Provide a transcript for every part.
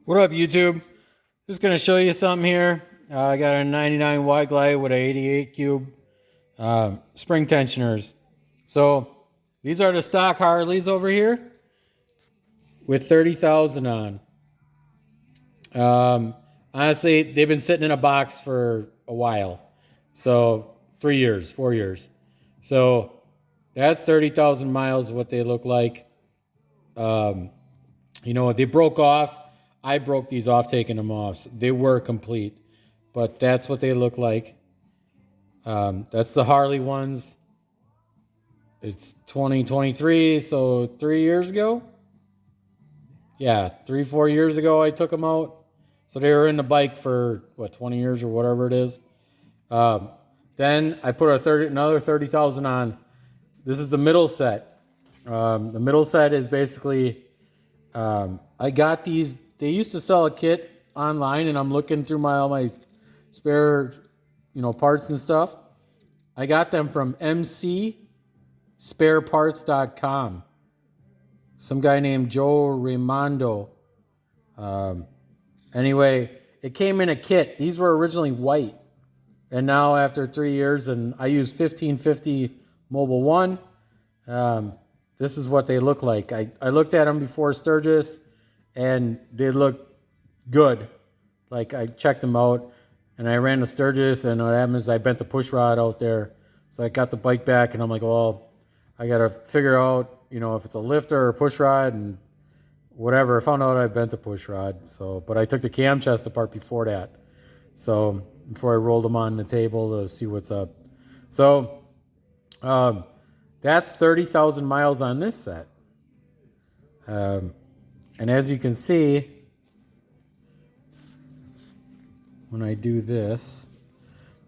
What up, YouTube? Just gonna show you something here. I got a 99 wide glide with a 88 cube spring tensioners. So these are the stock Harleys over here with 30,000 on. Honestly, they've been sitting in a box for a while. So 3 years, 4 years. So that's 30,000 miles, what they look like. They broke off. I broke these off taking them off. So they were complete, but that's what they look like. That's the Harley ones. It's 2023, so 3 years ago. Yeah, 4 years ago I took them out. So they were in the bike for 20 years or whatever it is. Then I put another 30,000 on. This is the middle set. The middle set is basically I got these. They used to sell a kit online, and I'm looking through all my spare, parts and stuff. I got them from mcspareparts.com. Some guy named Joe Raimondo. Anyway, it came in a kit. These were originally white, and now after 3 years, and I use 1550 Mobile One. This is what they look like. I looked at them before Sturgis, and they look good. Like, I checked them out, and I ran to Sturgis, and what happened is I bent the push rod out there. So I got the bike back, and I'm like, well, I got to figure out, if it's a lifter or push rod and whatever. I found out I bent the push rod. But I took the cam chest apart before that. So before I rolled them on the table to see what's up. So that's 30,000 miles on this set. And as you can see, when I do this,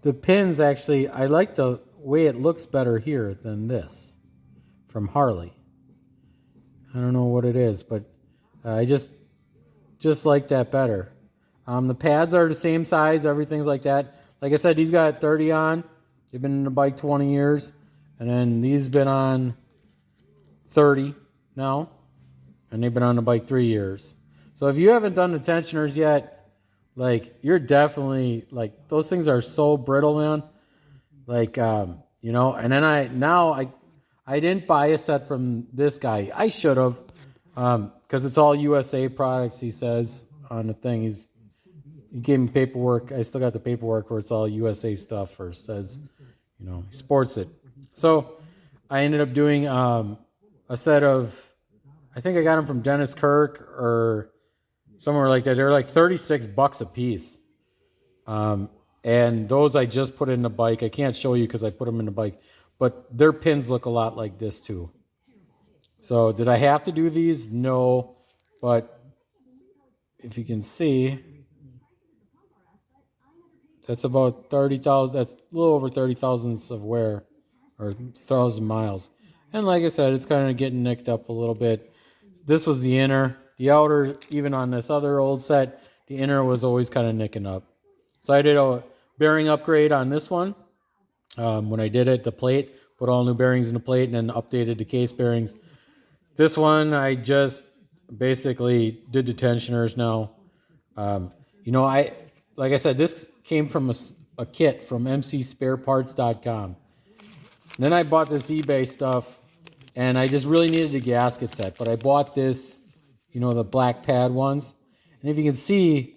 the pins actually, I like the way it looks better here than this from Harley. I don't know what it is, but I just like that better. The pads are the same size, everything's like that. Like I said, these got 30 on. They've been in the bike 20 years. And then these been on 30 now. And they've been on the bike 3 years. So if you haven't done the tensioners yet, you're definitely, those things are so brittle, man. And then I didn't buy a set from this guy. I should have, because it's all USA products, he says on the thing. He gave me paperwork. I still got the paperwork where it's all USA stuff, or says, he sports it. So I ended up doing a set of, I think I got them from Dennis Kirk or somewhere like that. They're like $36 a piece. And those I just put in the bike. I can't show you because I put them in the bike. But their pins look a lot like this too. So did I have to do these? No. But if you can see, that's about 30,000. That's a little over 30,000 of wear, or 1,000 miles. And like I said, it's kind of getting nicked up a little bit. This was the inner. The outer, even on this other old set, the inner was always kind of nicking up. So I did a bearing upgrade on this one. When I did it, the plate, put all new bearings in the plate, and then updated the case bearings. This one, I just basically did the tensioners now. Like I said, this came from a kit from mcspareparts.com. Then I bought this eBay stuff, and I just really needed a gasket set. But I bought this, the black pad ones. And if you can see,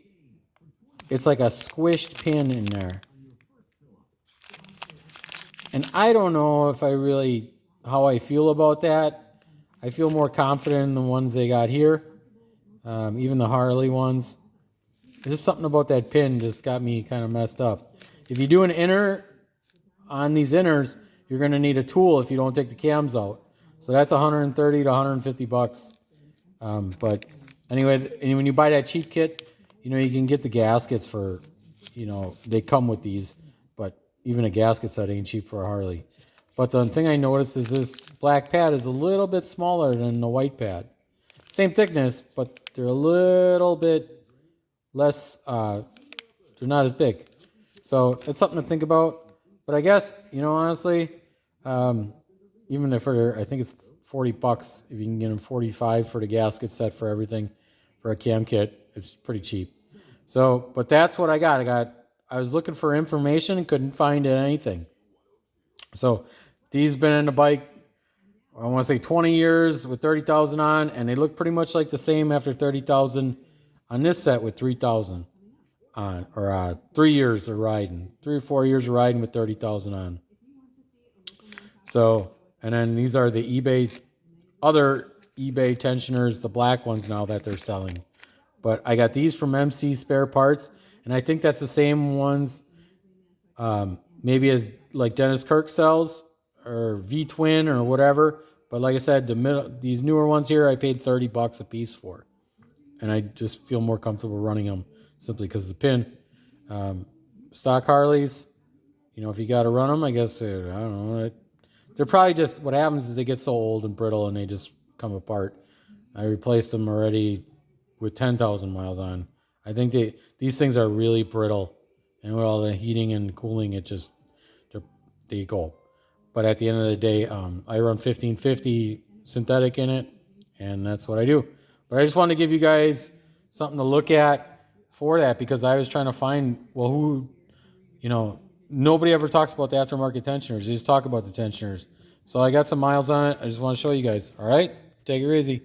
it's like a squished pin in there. And I don't know how I feel about that. I feel more confident in the ones they got here, even the Harley ones. There's just something about that pin just got me kind of messed up. If you do an inner on these inners, you're going to need a tool if you don't take the cams out. So that's 130 to 150 bucks. But anyway, and when you buy that cheap kit, you can get the gaskets for, they come with these. But even a gasket set ain't cheap for a Harley. But the thing I noticed is this black pad is a little bit smaller than the white pad. Same thickness, but they're a little bit less, they're not as big. So it's something to think about. But I guess, honestly, even if I think it's $40 if you can get them 45 for the gasket set for everything for a cam kit. It's pretty cheap. So, but that's what I got. I was looking for information and couldn't find anything. So these been in the bike, I want to say 20 years with 30,000 on, and they look pretty much like the same after 30,000 on this set with 3,000 on, or 3 years of riding, 3 or 4 years of riding with 30,000 on. So, and then these are the other eBay tensioners, the black ones now that they're selling. But I got these from MC Spare Parts, and I think that's the same ones, maybe as like Dennis Kirk sells, or V-Twin or whatever. But like I said, these newer ones here, I paid $30 a piece for, and I just feel more comfortable running them simply because of the pin. Stock Harleys, if you got to run them, I guess, I don't know. They're probably just, what happens is they get so old and brittle and they just come apart. I replaced them already with 10,000 miles on. I think these things are really brittle, and with all the heating and cooling, they go. But at the end of the day, I run 1550 synthetic in it, and that's what I do. But I just wanted to give you guys something to look at for that, because I was trying to find, well, nobody ever talks about the aftermarket tensioners. They just talk about the tensioners. So I got some miles on it. I just want to show you guys. All right? Take it easy.